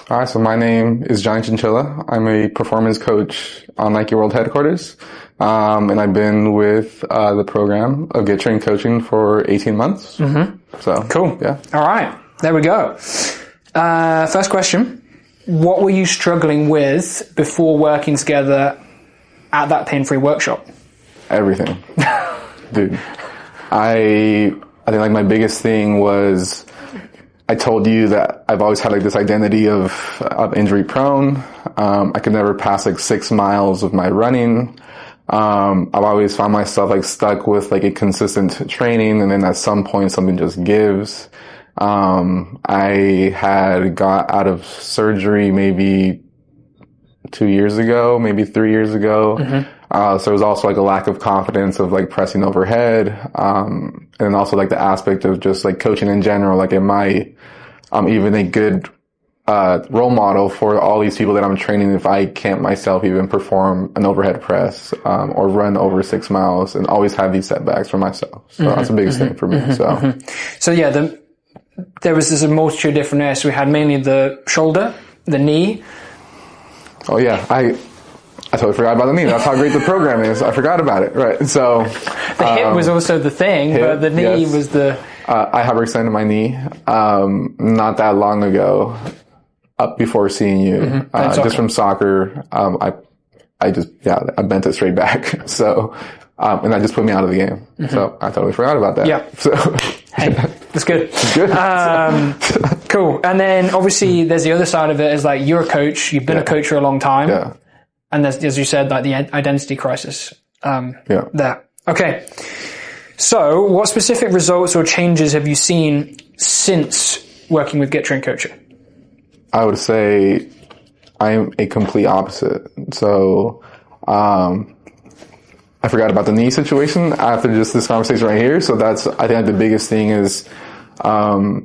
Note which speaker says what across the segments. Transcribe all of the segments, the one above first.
Speaker 1: All right, so my name is Johnny Chinchilla. I'm a performance coach on Nike World Headquarters. And I've been with the program of Get Trained Coaching for 18 months.
Speaker 2: Mm-hmm.
Speaker 1: So
Speaker 2: cool.
Speaker 1: Yeah.
Speaker 2: All right, there we go. First question. What were you struggling with before working together at that pain-free workshop?
Speaker 1: Everything. Dude. I think like my biggest thing was I told you that I've always had like this identity of injury prone. I could never pass like 6 miles of my running. I've always found myself like stuck with like a consistent training, and then at some point something just gives. I had got out of surgery maybe 2 years ago, maybe 3 years ago. Mm-hmm. So there was also like a lack of confidence of like pressing overhead. And also like the aspect of just like coaching in general. Like, am I, even a good, role model for all these people that I'm training if I can't myself even perform an overhead press, or run over 6 miles, and always have these setbacks for myself. So that's the biggest thing for me.
Speaker 2: So yeah, there was this a multitude of different areas. So we had mainly the shoulder, the knee.
Speaker 1: Oh yeah. I totally forgot about the knee. That's how great the program is. I forgot about it. Right. So
Speaker 2: the hip was also the thing, but the knee was the.
Speaker 1: I hyperextended my knee not that long ago, up before seeing you, just from soccer. I bent it straight back. So, and that just put me out of the game. Mm-hmm. So I totally forgot about that.
Speaker 2: Yeah.
Speaker 1: So
Speaker 2: hey, that's good.
Speaker 1: It's good.
Speaker 2: Cool. And then obviously there's the other side of it is like you're a coach. You've been a coach for a long time.
Speaker 1: Yeah.
Speaker 2: And there's, as you said, like the identity crisis, there. Okay. So what specific results or changes have you seen since working with Get Trained Coaching?
Speaker 1: I would say I'm a complete opposite. So, I forgot about the knee situation after just this conversation right here. So I think the biggest thing is, I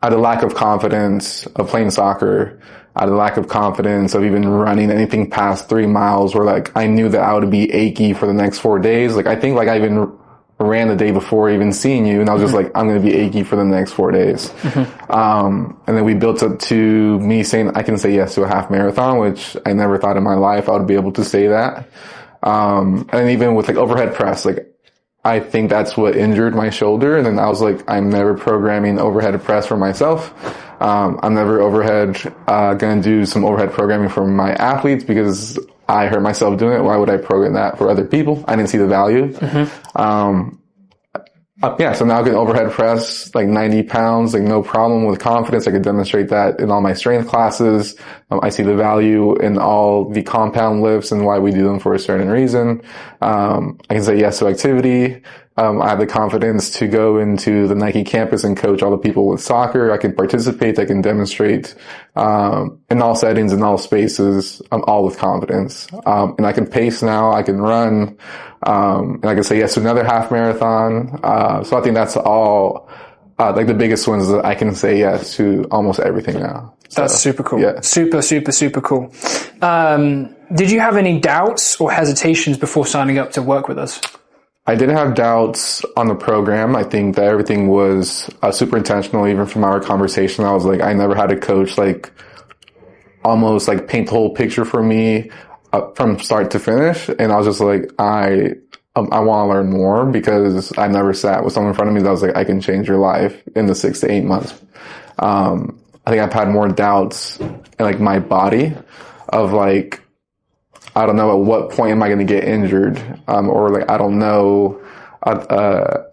Speaker 1: had a lack of confidence of playing soccer. I had a lack of confidence of even running anything past 3 miles, where like I knew that I would be achy for the next 4 days. Like I think like I even ran the day before even seeing you, and I was just like, I'm going to be achy for the next 4 days. Mm-hmm. And then we built up to me saying I can say yes to a half marathon, which I never thought in my life I would be able to say that. And even with like overhead press, like I think that's what injured my shoulder. And then I was like, I'm never programming overhead press for myself. I'm never going to do some overhead programming for my athletes because I hurt myself doing it. Why would I program that for other people? I didn't see the value. Mm-hmm. So now I can overhead press like 90 pounds, like no problem, with confidence. I could demonstrate that in all my strength classes. I see the value in all the compound lifts and why we do them for a certain reason. I can say yes to activity. I have the confidence to go into the Nike campus and coach all the people with soccer. I can participate. I can demonstrate, in all settings, in all spaces, all with confidence. And I can pace now. I can run. And I can say yes to another half marathon. So I think that's all, like the biggest ones that I can say yes to almost everything now. So,
Speaker 2: that's super cool.
Speaker 1: Yeah.
Speaker 2: Super, super, super cool. Did you have any doubts or hesitations before signing up to work with us?
Speaker 1: I didn't have doubts on the program. I think that everything was super intentional. Even from our conversation, I was like, I never had a coach like almost like paint the whole picture for me from start to finish. And I was just like, I want to learn more, because I never sat with someone in front of me that was like, I can change your life in the 6 to 8 months. I think I've had more doubts in like my body of like, I don't know at what point am I going to get injured, or like I don't know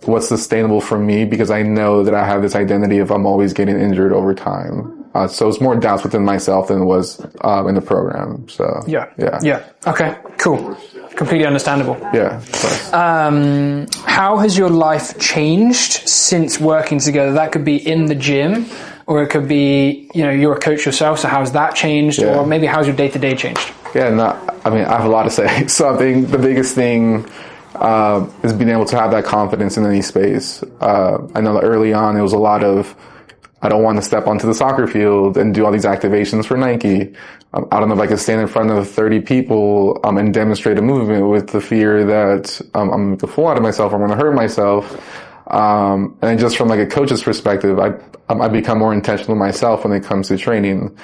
Speaker 1: what's sustainable for me, because I know that I have this identity of I'm always getting injured over time. So it's more doubts within myself than it was in the program. So yeah. Okay, cool. Completely understandable. Yeah.
Speaker 2: How has your life changed since working together? That could be in the gym, or it could be, you're a coach yourself. So how's that changed? Or maybe how's your day-to-day changed?
Speaker 1: Yeah, I have a lot to say. So I think the biggest thing is being able to have that confidence in any space. I know that early on it was a lot of, I don't want to step onto the soccer field and do all these activations for Nike. I don't know if I can stand in front of 30 people and demonstrate a movement, with the fear that I'm going to fall out of myself, or I'm going to hurt myself. And just from like a coach's perspective, I become more intentional myself when it comes to training.